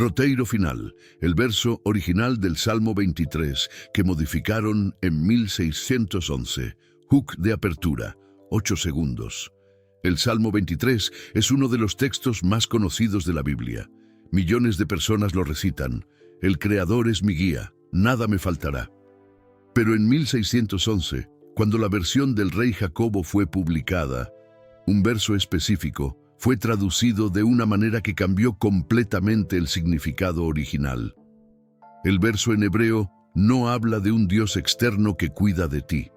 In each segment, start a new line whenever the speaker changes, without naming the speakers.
Roteiro final, el verso original del Salmo 23, que modificaron en 1611. Hook de apertura, 8 segundos. El Salmo 23 es uno de los textos más conocidos de la Biblia. Millones de personas lo recitan. El Creador es mi guía, nada me faltará. Pero en 1611, cuando la versión del rey Jacobo fue publicada, un verso específico fue traducido de una manera que cambió completamente el significado original. El verso en hebreo no habla de un Dios externo que cuida de ti.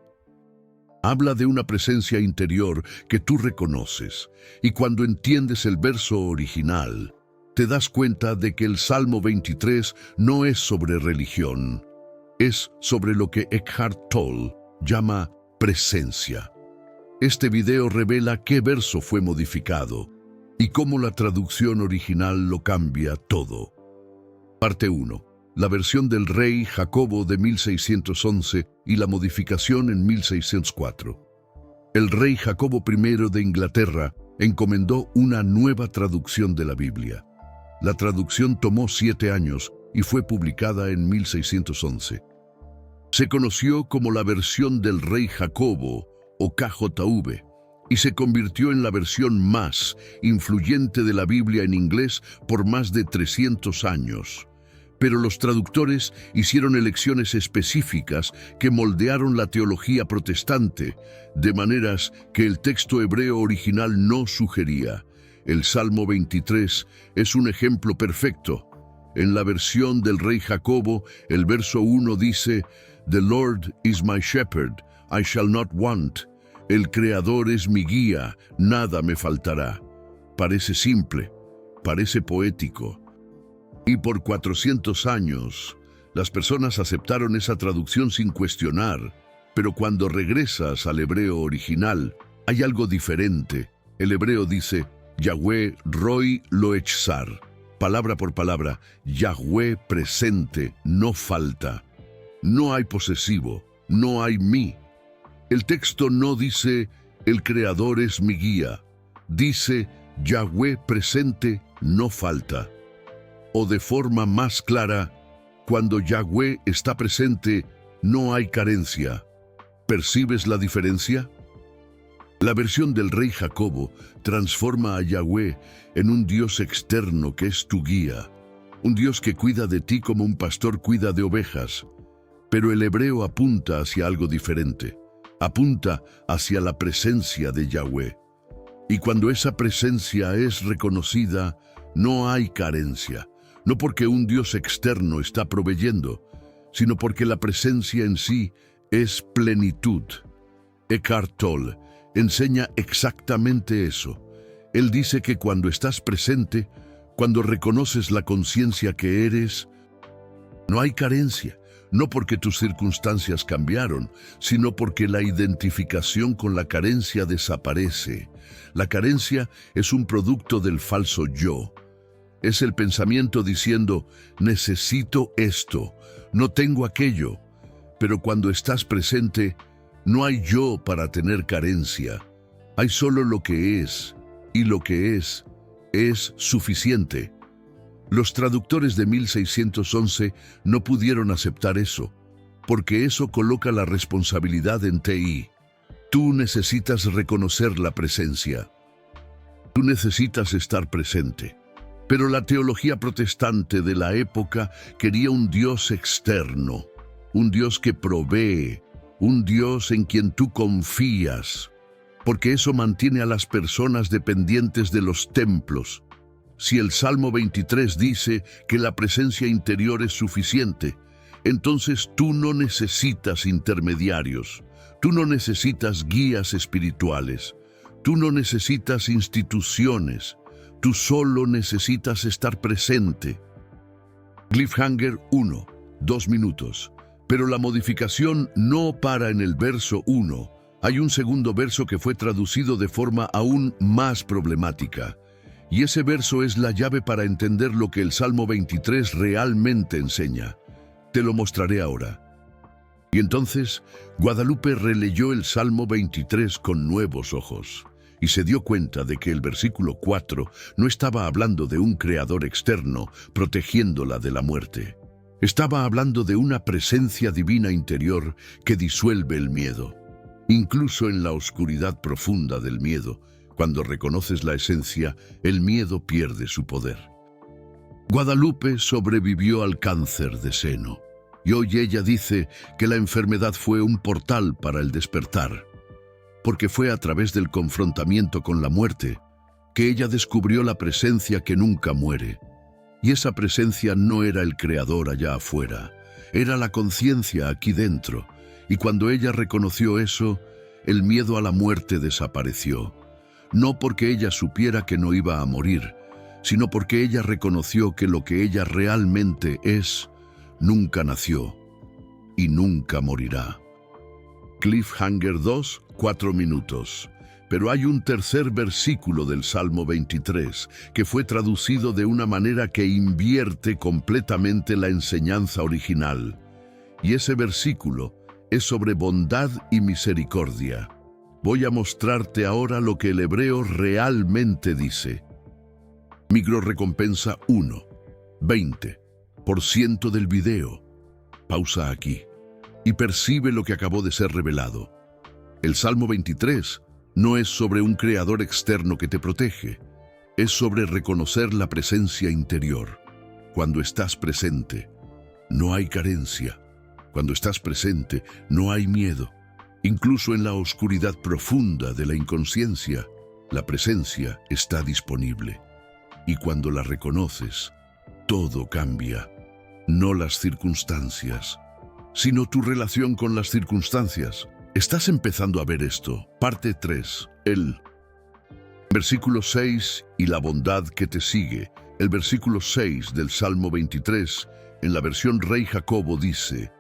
Habla de una presencia interior que tú reconoces, y cuando entiendes el verso original, te das cuenta de que el Salmo 23 no es sobre religión, es sobre lo que Eckhart Tolle llama presencia. Este video revela qué verso fue modificado y cómo la traducción original lo cambia todo. Parte 1. La versión del rey Jacobo de 1611 y la modificación en 1604. El rey Jacobo I de Inglaterra encomendó una nueva traducción de la Biblia. La traducción tomó 7 años y fue publicada en 1611. Se conoció como la versión del rey Jacobo o KJV y se convirtió en la versión más influyente de la Biblia en inglés por más de 300 años. Pero los traductores hicieron elecciones específicas que moldearon la teología protestante, de maneras que el texto hebreo original no sugería. El Salmo 23 es un ejemplo perfecto. En la versión del rey Jacobo, el verso 1 dice: "The Lord is my shepherd, I shall not want". El Creador es mi guía, nada me faltará. Parece simple, parece poético. Y por 400 años, las personas aceptaron esa traducción sin cuestionar. Pero cuando regresas al hebreo original, hay algo diferente. El hebreo dice: Yahweh Roy lo echzar. Palabra por palabra, Yahweh presente, no falta. No hay posesivo, no hay mí. El texto no dice: el Creador es mi guía. Dice: Yahweh presente, no falta. O de forma más clara, cuando Yahweh está presente, no hay carencia. ¿Percibes la diferencia? La versión del rey Jacobo transforma a Yahweh en un Dios externo que es tu guía, un Dios que cuida de ti como un pastor cuida de ovejas. Pero el hebreo apunta hacia algo diferente, apunta hacia la presencia de Yahweh. Y cuando esa presencia es reconocida, no hay carencia. No porque un Dios externo está proveyendo, sino porque la presencia en sí es plenitud. Eckhart Tolle enseña exactamente eso. Él dice que cuando estás presente, cuando reconoces la conciencia que eres, no hay carencia, no porque tus circunstancias cambiaron, sino porque la identificación con la carencia desaparece. La carencia es un producto del falso yo. Es el pensamiento diciendo: necesito esto, no tengo aquello. Pero cuando estás presente, no hay yo para tener carencia. Hay solo lo que es, y lo que es suficiente. Los traductores de 1611 no pudieron aceptar eso, porque eso coloca la responsabilidad en ti. Tú necesitas reconocer la presencia. Tú necesitas estar presente. Pero la teología protestante de la época quería un Dios externo, un Dios que provee, un Dios en quien tú confías, porque eso mantiene a las personas dependientes de los templos. Si el Salmo 23 dice que la presencia interior es suficiente, entonces tú no necesitas intermediarios, tú no necesitas guías espirituales, tú no necesitas instituciones. Tú solo necesitas estar presente. Cliffhanger 1, 2 minutos. Pero la modificación no para en el verso 1. Hay un segundo verso que fue traducido de forma aún más problemática. Y ese verso es la llave para entender lo que el Salmo 23 realmente enseña. Te lo mostraré ahora. Y entonces, Guadalupe releyó el Salmo 23 con nuevos ojos. y se dio cuenta de que el versículo 4 no estaba hablando de un creador externo protegiéndola de la muerte. Estaba hablando de una presencia divina interior que disuelve el miedo. Incluso en la oscuridad profunda del miedo, cuando reconoces la esencia, el miedo pierde su poder. Guadalupe sobrevivió al cáncer de seno, y hoy ella dice que la enfermedad fue un portal para el despertar, porque fue a través del confrontamiento con la muerte que ella descubrió la presencia que nunca muere. Y esa presencia no era el creador allá afuera, era la conciencia aquí dentro, y cuando ella reconoció eso, el miedo a la muerte desapareció. No porque ella supiera que no iba a morir, sino porque ella reconoció que lo que ella realmente es, nunca nació y nunca morirá. Cliffhanger 2, 4 minutos. Pero hay un tercer versículo del Salmo 23 que fue traducido de una manera que invierte completamente la enseñanza original. Y ese versículo es sobre bondad y misericordia. Voy a mostrarte ahora lo que el hebreo realmente dice. Microrrecompensa 1, 20% del video. Pausa aquí y percibe lo que acabó de ser revelado. El Salmo 23 no es sobre un creador externo que te protege, es sobre reconocer la presencia interior. Cuando estás presente, no hay carencia. Cuando estás presente, no hay miedo. Incluso en la oscuridad profunda de la inconsciencia, la presencia está disponible. Y cuando la reconoces, todo cambia. No las circunstancias, sino tu relación con las circunstancias. Estás empezando a ver esto. Parte 3. El versículo 6 y la bondad que te sigue. El versículo 6 del Salmo 23, en la versión Rey Jacobo, dice: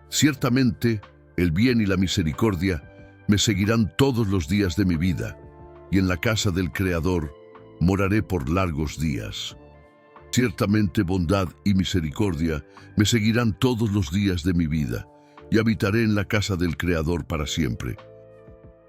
ciertamente el bien y la misericordia me seguirán todos los días de mi vida, y en la casa del Creador moraré por largos días. Ciertamente bondad y misericordia me seguirán todos los días de mi vida, y habitaré en la casa del Creador para siempre.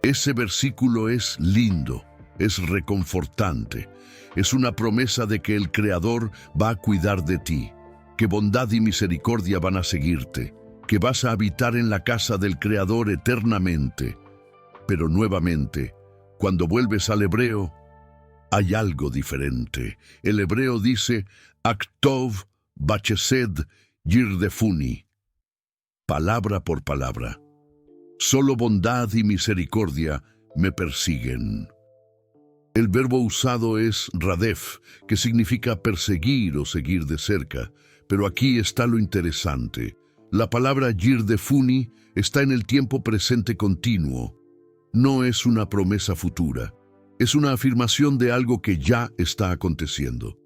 Ese versículo es lindo, es reconfortante, es una promesa de que el Creador va a cuidar de ti, que bondad y misericordia van a seguirte, que vas a habitar en la casa del Creador eternamente. Pero nuevamente, cuando vuelves al hebreo, hay algo diferente. El hebreo dice, Aktov Bachesed Yirdefuni. Palabra por palabra. Solo bondad y misericordia me persiguen. El verbo usado es radef, que significa perseguir o seguir de cerca, pero aquí está lo interesante. La palabra yirdefuni está en el tiempo presente continuo. No es una promesa futura, es una afirmación de algo que ya está aconteciendo.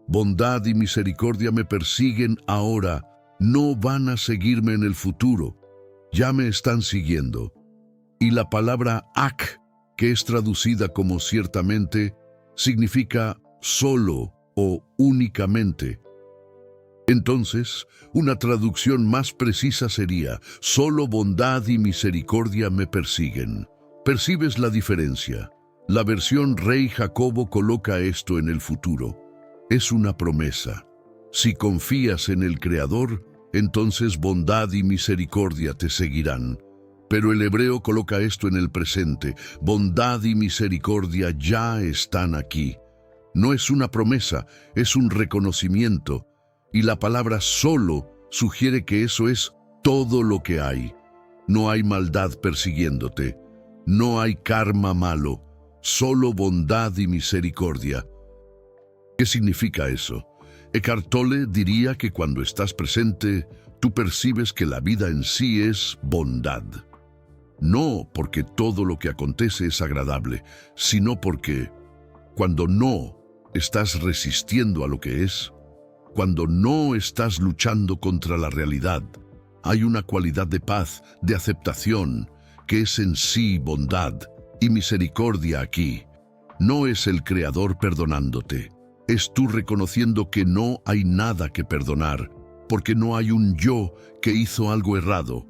Bondad y misericordia me persiguen ahora. No van a seguirme en el futuro, ya me están siguiendo. Y la palabra ak, que es traducida como ciertamente, significa solo o únicamente. Entonces, una traducción más precisa sería, solo bondad y misericordia me persiguen. ¿Percibes la diferencia? La versión Rey Jacobo coloca esto en el futuro. Es una promesa. Si confías en el Creador, entonces bondad y misericordia te seguirán. Pero el hebreo coloca esto en el presente. Bondad y misericordia ya están aquí. No es una promesa, es un reconocimiento. Y la palabra solo sugiere que eso es todo lo que hay. No hay maldad persiguiéndote. No hay karma malo. Solo bondad y misericordia. ¿Qué significa eso? Eckhart Tolle diría que cuando estás presente, tú percibes que la vida en sí es bondad. No porque todo lo que acontece es agradable, sino porque cuando no estás resistiendo a lo que es, cuando no estás luchando contra la realidad, hay una cualidad de paz, de aceptación, que es en sí bondad y misericordia aquí. No es el Creador perdonándote. Es tú reconociendo que no hay nada que perdonar, porque no hay un yo que hizo algo errado.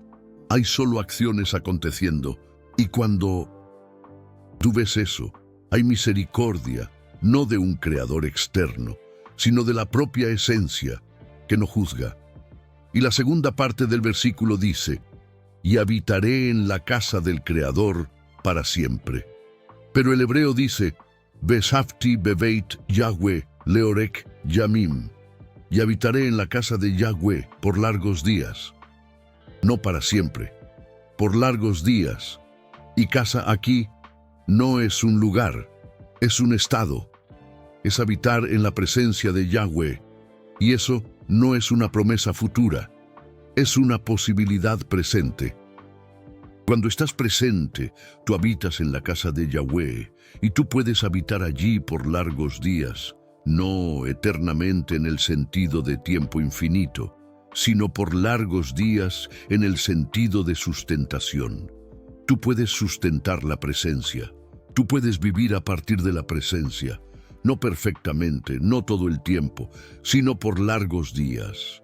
Hay solo acciones aconteciendo. Y cuando tú ves eso, Hay misericordia, no de un creador externo, sino de la propia esencia, que no juzga. Y la segunda parte del versículo dice, y habitaré en la casa del Creador para siempre. Pero el hebreo dice, Besafti bebeit Yahweh leorek yamim, y habitaré en la casa de Yahweh por largos días. No para siempre, por largos días. Y casa aquí no es un lugar, es un estado. Es habitar en la presencia de Yahweh. Y eso no es una promesa futura, es una posibilidad presente. Cuando estás presente, tú habitas en la casa de Yahweh y tú puedes habitar allí por largos días, no eternamente en el sentido de tiempo infinito, sino por largos días en el sentido de sustentación. Tú puedes sustentar la presencia, tú puedes vivir a partir de la presencia, no perfectamente, no todo el tiempo, sino por largos días.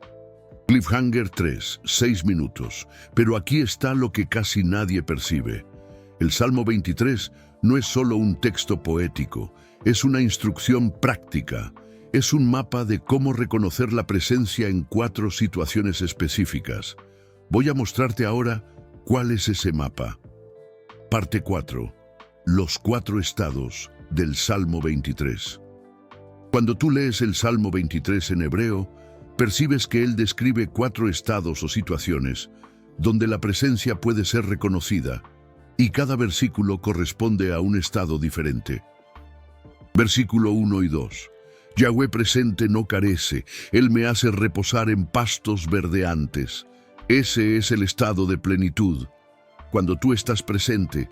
Cliffhanger 3, 6 minutos, pero aquí está lo que casi nadie percibe. El Salmo 23 no es solo un texto poético, es una instrucción práctica, es un mapa de cómo reconocer la presencia en 4 situaciones específicas. Voy a mostrarte ahora cuál es ese mapa. Parte 4. Los 4 estados del Salmo 23. Cuando tú lees el Salmo 23 en hebreo, percibes que él describe 4 estados o situaciones donde la presencia puede ser reconocida, y cada versículo corresponde a un estado diferente. Versículo 1 y 2. Yahweh presente no carece, Él me hace reposar en pastos verdeantes. Ese es el estado de plenitud, cuando tú estás presente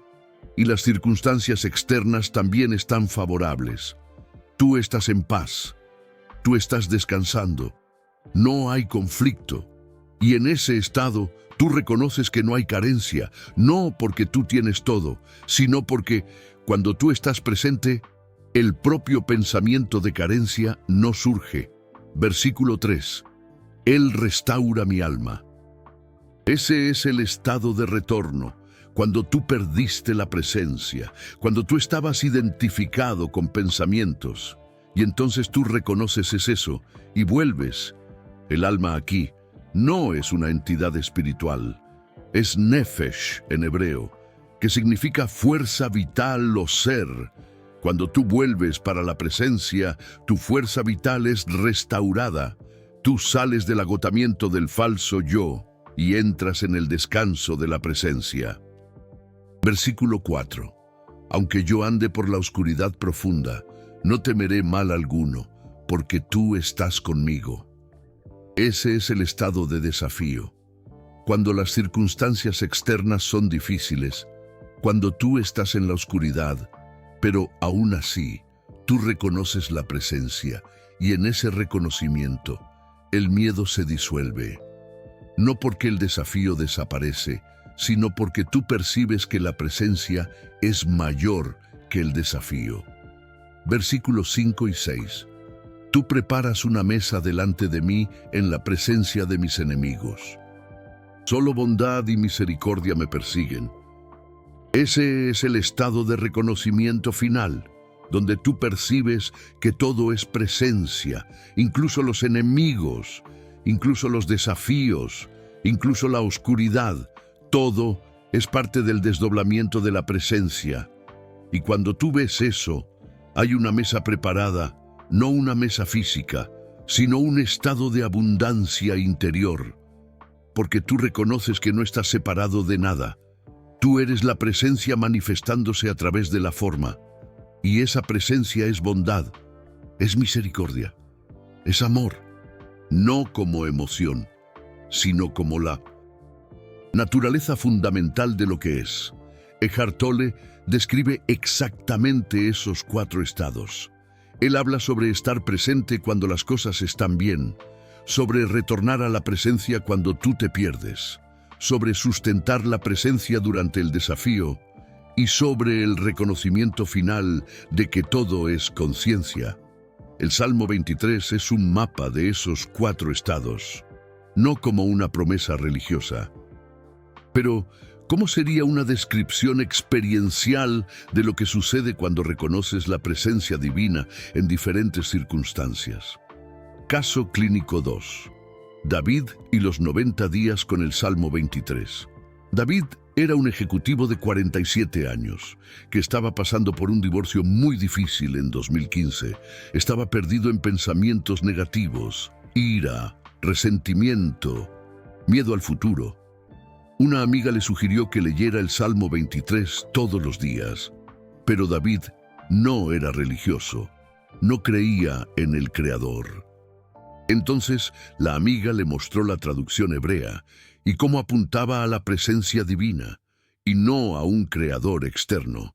y las circunstancias externas también están favorables. Tú estás en paz, tú estás descansando, no hay conflicto. Y en ese estado tú reconoces que no hay carencia, no porque tú tienes todo, sino porque cuando tú estás presente, el propio pensamiento de carencia no surge. Versículo 3. Él restaura mi alma. Ese es el estado de retorno, cuando tú perdiste la presencia, cuando tú estabas identificado con pensamientos, y entonces tú reconoces eso y vuelves. El alma aquí no es una entidad espiritual, es nefesh en hebreo, que significa fuerza vital o ser. Cuando tú vuelves para la presencia, tu fuerza vital es restaurada. Tú sales del agotamiento del falso yo y entras en el descanso de la presencia. Versículo 4. Aunque yo ande por la oscuridad profunda, no temeré mal alguno, porque tú estás conmigo. Ese es el estado de desafío. Cuando las circunstancias externas son difíciles, cuando tú estás en la oscuridad, pero aún así, tú reconoces la presencia y en ese reconocimiento, el miedo se disuelve. No porque el desafío desaparece, sino porque tú percibes que la presencia es mayor que el desafío. Versículos 5 y 6. Tú preparas una mesa delante de mí en la presencia de mis enemigos. Solo bondad y misericordia me persiguen. Ese es el estado de reconocimiento final, donde tú percibes que todo es presencia, incluso los enemigos, incluso los desafíos, incluso la oscuridad. Todo es parte del desdoblamiento de la presencia. Y cuando tú ves eso, hay una mesa preparada, no una mesa física, sino un estado de abundancia interior, porque tú reconoces que no estás separado de nada. Tú eres la presencia manifestándose a través de la forma, y esa presencia es bondad, es misericordia, es amor, no como emoción, sino como la naturaleza fundamental de lo que es. Eckhart Tolle describe exactamente esos 4 estados. Él habla sobre estar presente cuando las cosas están bien, sobre retornar a la presencia cuando tú te pierdes, sobre sustentar la presencia durante el desafío y sobre el reconocimiento final de que todo es conciencia. El Salmo 23 es un mapa de esos 4 estados, no como una promesa religiosa. Pero ¿Cómo sería una descripción experiencial de lo que sucede cuando reconoces la presencia divina en diferentes circunstancias? Caso clínico 2. David y los 90 días con el Salmo 23. David era un ejecutivo de 47 años, que estaba pasando por un divorcio muy difícil en 2015. Estaba perdido en pensamientos negativos, ira, resentimiento, miedo al futuro. Una amiga le sugirió que leyera el Salmo 23 todos los días, pero David no era religioso, no creía en el Creador. Entonces la amiga le mostró la traducción hebrea y cómo apuntaba a la presencia divina y no a un creador externo.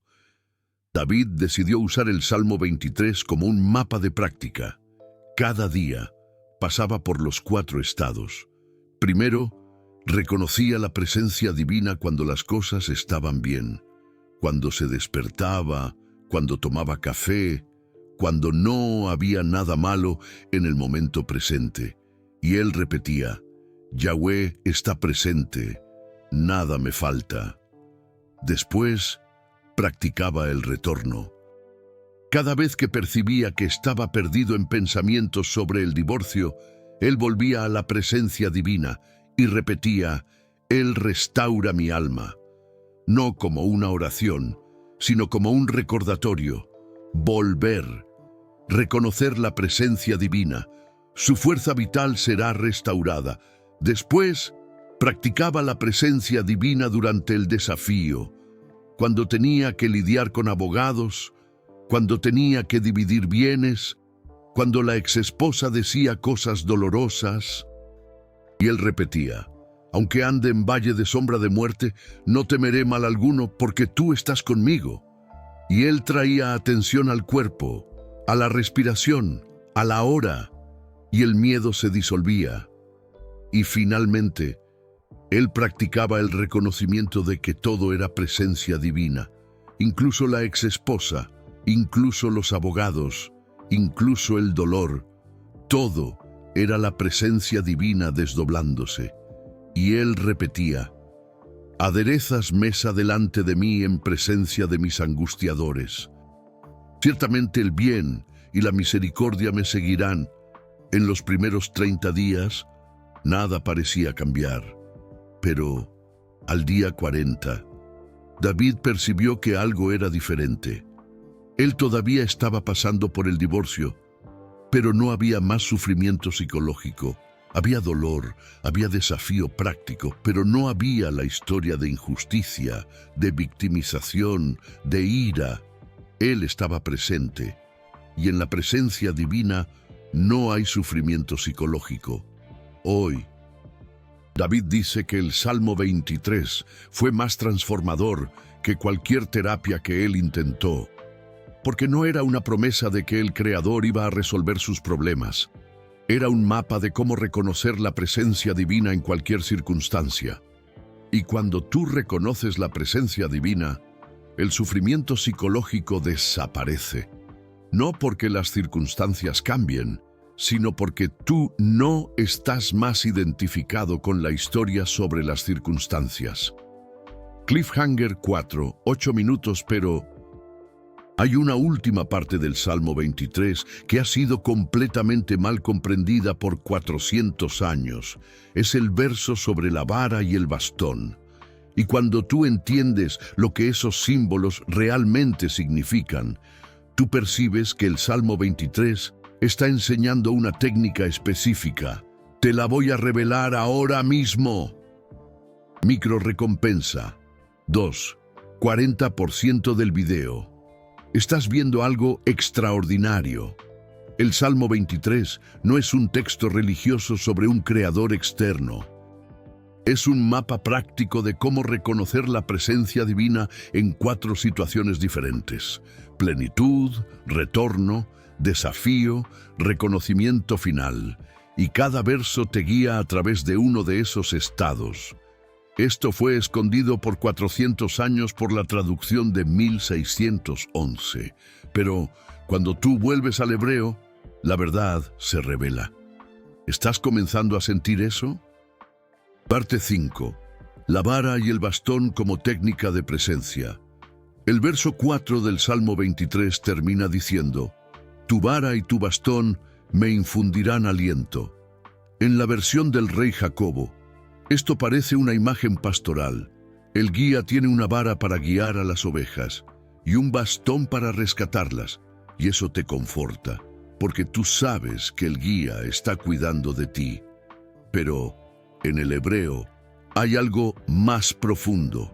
David decidió usar el Salmo 23 como un mapa de práctica. Cada día pasaba por los 4 estados. Primero, reconocía la presencia divina cuando las cosas estaban bien, cuando se despertaba, cuando tomaba café, cuando no había nada malo en el momento presente. Y él repetía: Yahweh está presente, nada me falta. Después, practicaba el retorno. Cada vez que percibía que estaba perdido en pensamientos sobre el divorcio, él volvía a la presencia divina y repetía: Él restaura mi alma. No como una oración, sino como un recordatorio. Volver, reconocer la presencia divina. Su fuerza vital será restaurada. Después, practicaba la presencia divina durante el desafío, cuando tenía que lidiar con abogados, cuando tenía que dividir bienes, cuando la exesposa decía cosas dolorosas. Y él repetía: aunque ande en valle de sombra de muerte, no temeré mal alguno, porque tú estás conmigo. Y él traía atención al cuerpo, a la respiración, a la hora, y el miedo se disolvía. Y finalmente, él practicaba el reconocimiento de que todo era presencia divina, incluso la exesposa, incluso los abogados, incluso el dolor. Todo era la presencia divina desdoblándose. Y él repetía: aderezas mesa delante de mí en presencia de mis angustiadores. Ciertamente el bien y la misericordia me seguirán. En los primeros 30 días, nada parecía cambiar. Pero al día 40, David percibió que algo era diferente. Él todavía estaba pasando por el divorcio, pero no había más sufrimiento psicológico. Había dolor, había desafío práctico, pero no había la historia de injusticia, de victimización, de ira. Él estaba presente, y en la presencia divina no hay sufrimiento psicológico. Hoy, David dice que el Salmo 23 fue más transformador que cualquier terapia que él intentó, porque no era una promesa de que el Creador iba a resolver sus problemas. Era un mapa de cómo reconocer la presencia divina en cualquier circunstancia. Y cuando tú reconoces la presencia divina, el sufrimiento psicológico desaparece. No porque las circunstancias cambien, sino porque tú no estás más identificado con la historia sobre las circunstancias. Cliffhanger 4, 8 minutos, pero hay una última parte del Salmo 23 que ha sido completamente mal comprendida por 400 años. Es el verso sobre la vara y el bastón. Y cuando tú entiendes lo que esos símbolos realmente significan, tú percibes que el Salmo 23 está enseñando una técnica específica. Te la voy a revelar ahora mismo. Micro recompensa. 2. 40% del video. Estás viendo algo extraordinario. El Salmo 23 no es un texto religioso sobre un creador externo. Es un mapa práctico de cómo reconocer la presencia divina en 4 situaciones diferentes: plenitud, retorno, desafío, reconocimiento final. Y cada verso te guía a través de uno de esos estados. Esto fue escondido por 400 años por la traducción de 1611. Pero cuando tú vuelves al hebreo, la verdad se revela. ¿Estás comenzando a sentir eso? Parte 5. la vara y el bastón como técnica de presencia. El verso 4 del Salmo 23 termina diciendo: «Tu vara y tu bastón me infundirán aliento». En la versión del rey Jacobo, esto parece una imagen pastoral. El guía tiene una vara para guiar a las ovejas y un bastón para rescatarlas, y eso te conforta, porque tú sabes que el guía está cuidando de ti. Pero en el hebreo hay algo más profundo.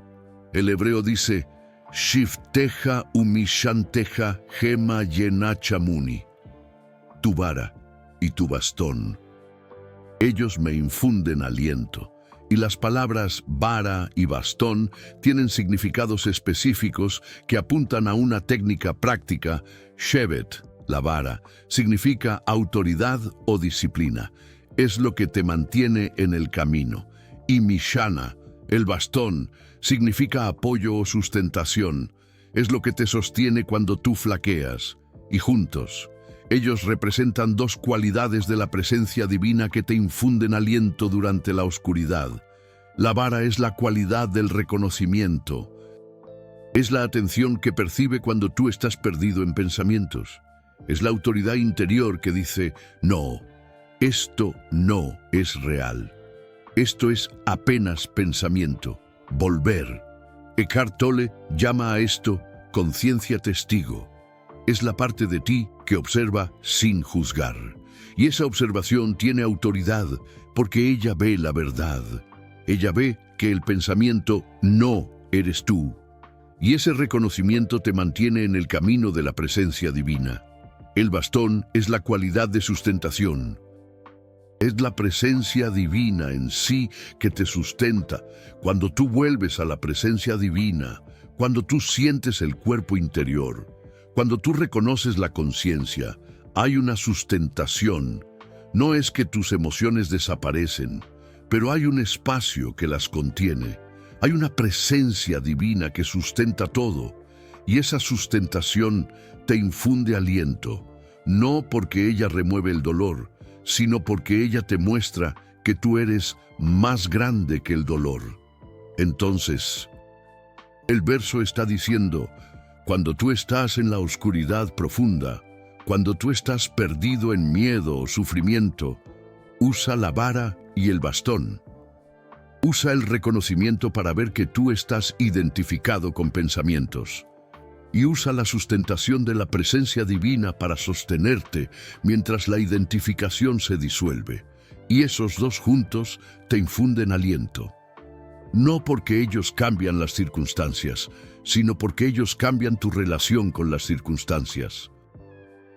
El hebreo dice: Shifteja umishanteja gema yenachamuni. Tu vara y tu bastón, ellos me infunden aliento. Y las palabras vara y bastón tienen significados específicos que apuntan a una técnica práctica. Shevet, la vara, significa autoridad o disciplina. Es lo que te mantiene en el camino. Y Mishana, el bastón, significa apoyo o sustentación. Es lo que te sostiene cuando tú flaqueas. Y juntos, ellos representan dos cualidades de la presencia divina que te infunden aliento durante la oscuridad. La vara es la cualidad del reconocimiento. Es la atención que percibe cuando tú estás perdido en pensamientos. Es la autoridad interior que dice: no, esto no es real. Esto es apenas pensamiento. Volver. Eckhart Tolle llama a esto conciencia testigo. Es la parte de ti que observa sin juzgar. Y esa observación tiene autoridad porque ella ve la verdad. Ella ve que el pensamiento no eres tú. Y ese reconocimiento te mantiene en el camino de la presencia divina. El bastón es la cualidad de sustentación. Es la presencia divina en sí que te sustenta. Cuando tú vuelves a la presencia divina, cuando tú sientes el cuerpo interior, cuando tú reconoces la conciencia, hay una sustentación. No es que tus emociones desaparecen, pero hay un espacio que las contiene. Hay una presencia divina que sustenta todo, y esa sustentación te infunde aliento, no porque ella remueve el dolor, sino porque ella te muestra que tú eres más grande que el dolor. Entonces, el verso está diciendo: cuando tú estás en la oscuridad profunda, cuando tú estás perdido en miedo o sufrimiento, usa la vara y el bastón. Usa el reconocimiento para ver que tú estás identificado con pensamientos. Y usa la sustentación de la presencia divina para sostenerte mientras la identificación se disuelve. Y esos dos juntos te infunden aliento. No porque ellos cambian las circunstancias, sino porque ellos cambian tu relación con las circunstancias.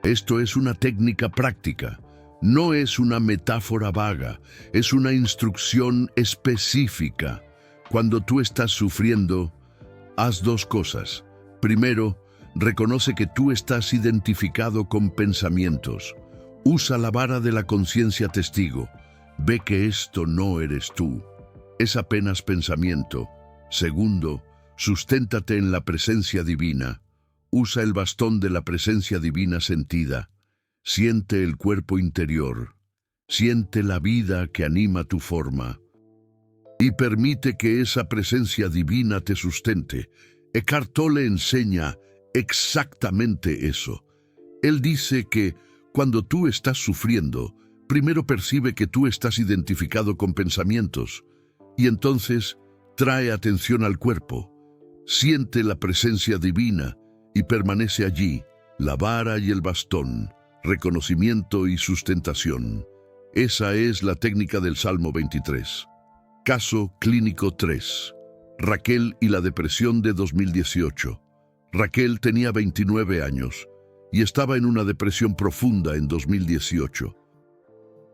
Esto es una técnica práctica. No es una metáfora vaga, es una instrucción específica. Cuando tú estás sufriendo, haz dos cosas. Primero, reconoce que tú estás identificado con pensamientos. Usa la vara de la conciencia testigo. Ve que esto no eres tú. Es apenas pensamiento. Segundo, susténtate en la presencia divina. Usa el bastón de la presencia divina sentida. Siente el cuerpo interior. Siente la vida que anima tu forma. Y permite que esa presencia divina te sustente. Eckhart Tolle enseña exactamente eso. Él dice que cuando tú estás sufriendo, primero percibe que tú estás identificado con pensamientos, y entonces trae atención al cuerpo. Siente la presencia divina y permanece allí, la vara y el bastón, reconocimiento y sustentación. Esa es la técnica del Salmo 23. Caso clínico 3. Raquel y la depresión de 2018. Raquel tenía 29 años y estaba en una depresión profunda en 2018.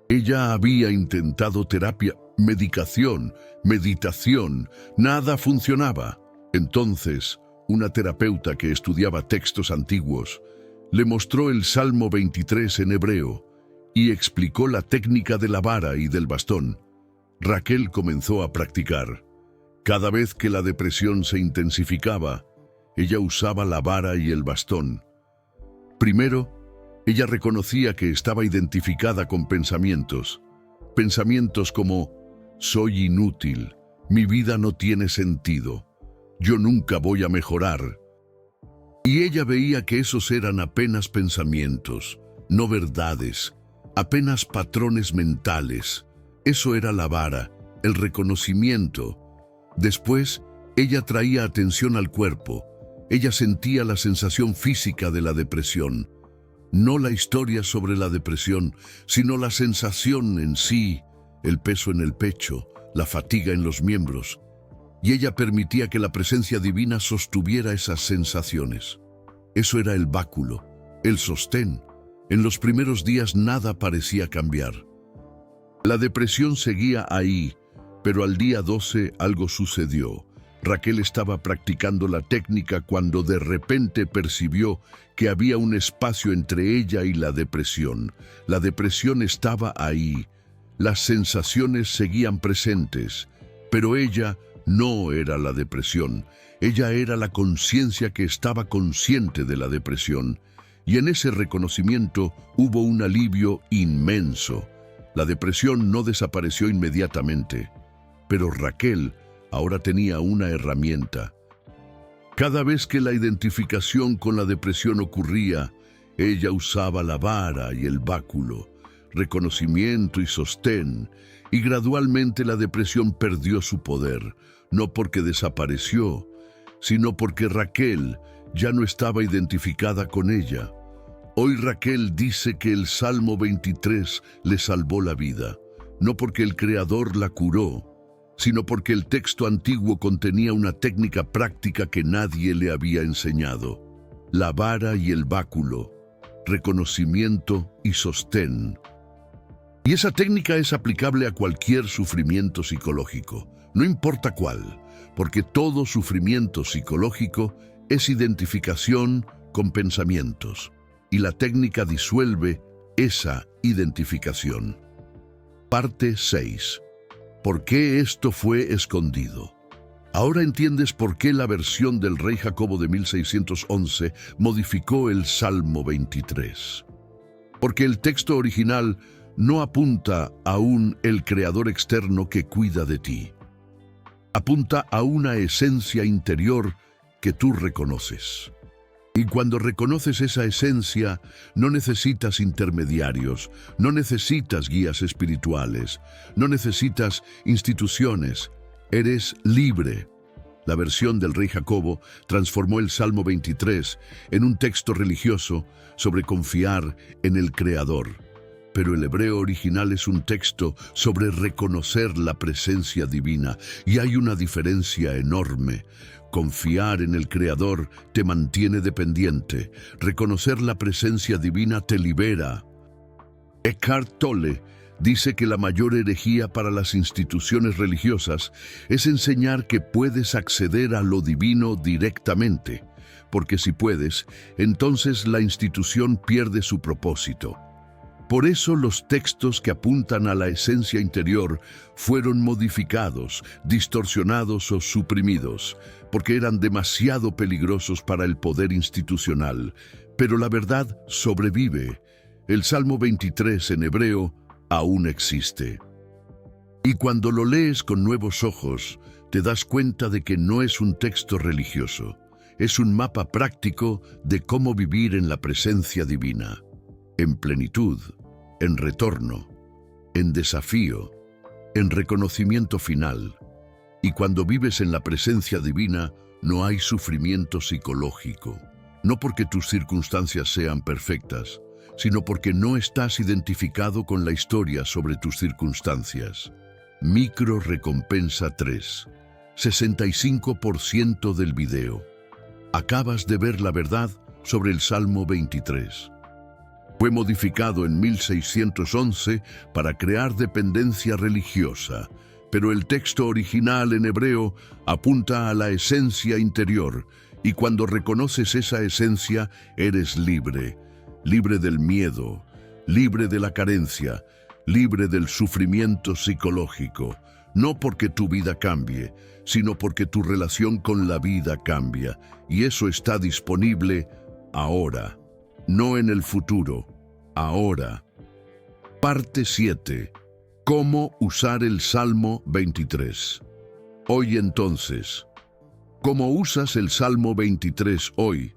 Ella había intentado terapia, medicación, meditación, nada funcionaba. Entonces, una terapeuta que estudiaba textos antiguos le mostró el Salmo 23 en hebreo y explicó la técnica de la vara y del bastón. Raquel comenzó a practicar. Cada vez que la depresión se intensificaba, ella usaba la vara y el bastón. Primero, ella reconocía que estaba identificada con pensamientos. Pensamientos como: soy inútil, Mi vida no tiene sentido. Yo nunca voy a mejorar. Y ella veía que esos eran apenas pensamientos, no verdades, apenas patrones mentales. Eso era la vara, el reconocimiento. Después, ella traía atención al cuerpo. Ella sentía la sensación física de la depresión. No la historia sobre la depresión, sino la sensación en sí, el peso en el pecho, la fatiga en los miembros. Y ella permitía que la presencia divina sostuviera esas sensaciones. Eso era el báculo, el sostén. En los primeros días nada parecía cambiar. La depresión seguía ahí, pero al día 12 algo sucedió. Raquel estaba practicando la técnica cuando de repente percibió que había un espacio entre ella y la depresión. La depresión estaba ahí. Las sensaciones seguían presentes, pero ella no era la depresión. Ella era la conciencia que estaba consciente de la depresión. Y en ese reconocimiento hubo un alivio inmenso. La depresión no desapareció inmediatamente, pero Raquel ahora tenía una herramienta. Cada vez que la identificación con la depresión ocurría, ella usaba la vara y el báculo, reconocimiento y sostén, y gradualmente la depresión perdió su poder, no porque desapareció, sino porque Raquel ya no estaba identificada con ella. Hoy Raquel dice que el Salmo 23 le salvó la vida, no porque el Creador la curó, sino porque el texto antiguo contenía una técnica práctica que nadie le había enseñado: la vara y el báculo, reconocimiento y sostén. Y esa técnica es aplicable a cualquier sufrimiento psicológico, no importa cuál, porque todo sufrimiento psicológico es identificación con pensamientos, y la técnica disuelve esa identificación. Parte 6. ¿Por qué esto fue escondido? Ahora entiendes por qué la versión del rey Jacobo de 1611 modificó el Salmo 23. Porque el texto original no apunta a el creador externo que cuida de ti. Apunta a una esencia interior que tú reconoces. Y cuando reconoces esa esencia, no necesitas intermediarios, no necesitas guías espirituales, no necesitas instituciones. Eres libre. La versión del rey Jacobo transformó el Salmo 23 en un texto religioso sobre confiar en el Creador. Pero el hebreo original es un texto sobre reconocer la presencia divina, y hay una diferencia enorme. Confiar en el Creador te mantiene dependiente. Reconocer la presencia divina te libera. Eckhart Tolle dice que la mayor herejía para las instituciones religiosas es enseñar que puedes acceder a lo divino directamente, porque si puedes, entonces la institución pierde su propósito. Por eso los textos que apuntan a la esencia interior fueron modificados, distorsionados o suprimidos, porque eran demasiado peligrosos para el poder institucional. Pero la verdad sobrevive. El Salmo 23 en hebreo aún existe. Y cuando lo lees con nuevos ojos, te das cuenta de que no es un texto religioso. Es un mapa práctico de cómo vivir en la presencia divina. En plenitud, en retorno, en desafío, en reconocimiento final. Y cuando vives en la presencia divina, no hay sufrimiento psicológico. No porque tus circunstancias sean perfectas, sino porque no estás identificado con la historia sobre tus circunstancias. Micro recompensa 3. 65% del video. Acabas de ver la verdad sobre el Salmo 23. Fue modificado en 1611 para crear dependencia religiosa, pero el texto original en hebreo apunta a la esencia interior, y cuando reconoces esa esencia, eres libre. Libre del miedo, libre de la carencia, libre del sufrimiento psicológico, no porque tu vida cambie, sino porque tu relación con la vida cambia, y eso está disponible ahora. No en el futuro, ahora. Parte 7. ¿Cómo usar el Salmo 23? Hoy entonces, ¿cómo usas el Salmo 23 hoy?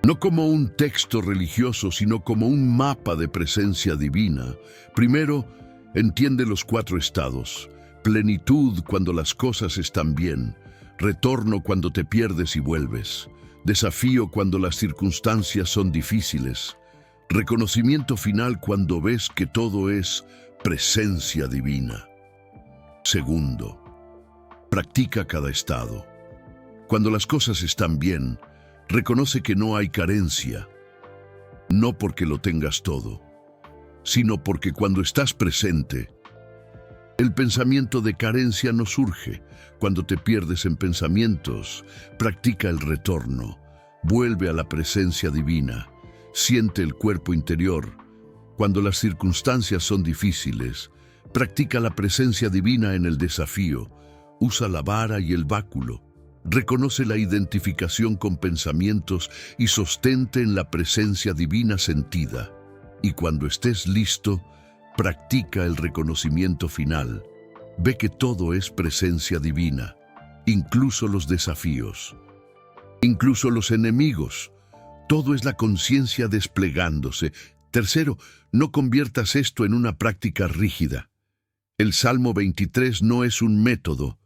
No como un texto religioso, sino como un mapa de presencia divina. Primero, entiende los 4 estados. Plenitud cuando las cosas están bien. Retorno cuando te pierdes y vuelves. Desafío cuando las circunstancias son difíciles. Reconocimiento final cuando ves que todo es presencia divina. Segundo, practica cada estado. Cuando las cosas están bien, reconoce que no hay carencia, no porque lo tengas todo, sino porque cuando estás presente, el pensamiento de carencia no surge. Cuando te pierdes en pensamientos, practica el retorno, vuelve a la presencia divina, siente el cuerpo interior. Cuando las circunstancias son difíciles, practica la presencia divina en el desafío, usa la vara y el báculo. Reconoce la identificación con pensamientos y sostente en la presencia divina sentida. Y cuando estés listo, practica el reconocimiento final. Ve que todo es presencia divina, incluso los desafíos, incluso los enemigos. Todo es la conciencia desplegándose. Tercero, no conviertas esto en una práctica rígida. El Salmo 23 no es un método,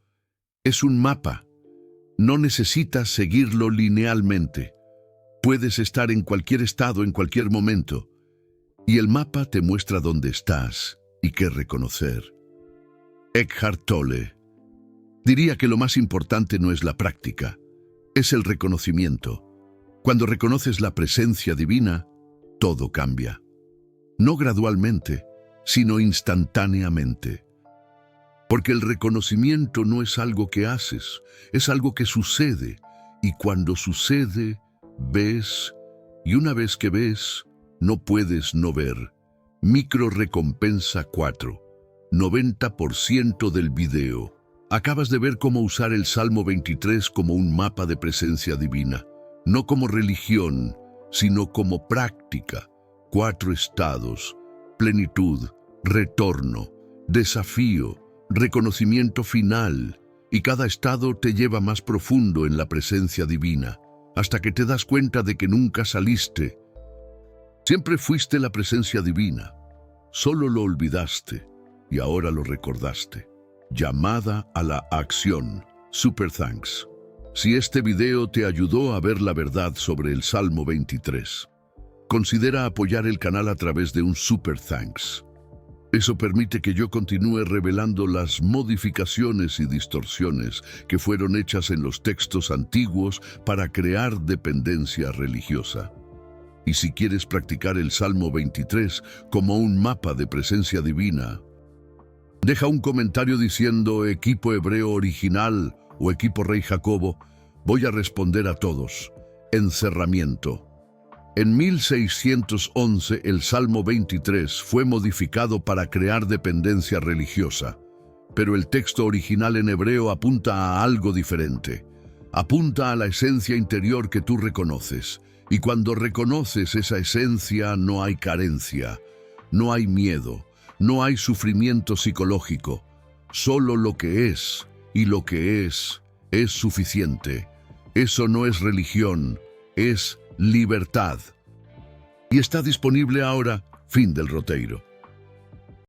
es un mapa. No necesitas seguirlo linealmente. Puedes estar en cualquier estado en cualquier momento. Y el mapa te muestra dónde estás y qué reconocer. Eckhart Tolle diría que lo más importante no es la práctica, es el reconocimiento. Cuando reconoces la presencia divina, todo cambia. No gradualmente, sino instantáneamente. Porque el reconocimiento no es algo que haces, es algo que sucede. Y cuando sucede, ves, y una vez que ves, no puedes no ver. Micro recompensa 4. 90% del video. Acabas de ver cómo usar el Salmo 23 como un mapa de presencia divina. No como religión, sino como práctica. 4 estados: plenitud, retorno, desafío, reconocimiento final, y cada estado te lleva más profundo en la presencia divina, hasta que te das cuenta de que nunca saliste. Siempre fuiste la presencia divina, solo lo olvidaste y ahora lo recordaste. Llamada a la acción. Super thanks. Si este video te ayudó a ver la verdad sobre el Salmo 23, considera apoyar el canal a través de un super thanks. Eso permite que yo continúe revelando las modificaciones y distorsiones que fueron hechas en los textos antiguos para crear dependencia religiosa. Y si quieres practicar el Salmo 23 como un mapa de presencia divina, deja un comentario diciendo equipo hebreo original o equipo rey Jacobo. Voy a responder a todos. Encerramiento. En 1611 el Salmo 23 fue modificado para crear dependencia religiosa, pero el texto original en hebreo apunta a algo diferente. Apunta a la esencia interior que tú reconoces, y cuando reconoces esa esencia no hay carencia, no hay miedo, no hay sufrimiento psicológico, solo lo que es, y lo que es suficiente. Eso no es religión, es libertad. Y está disponible ahora. Fin del roteiro.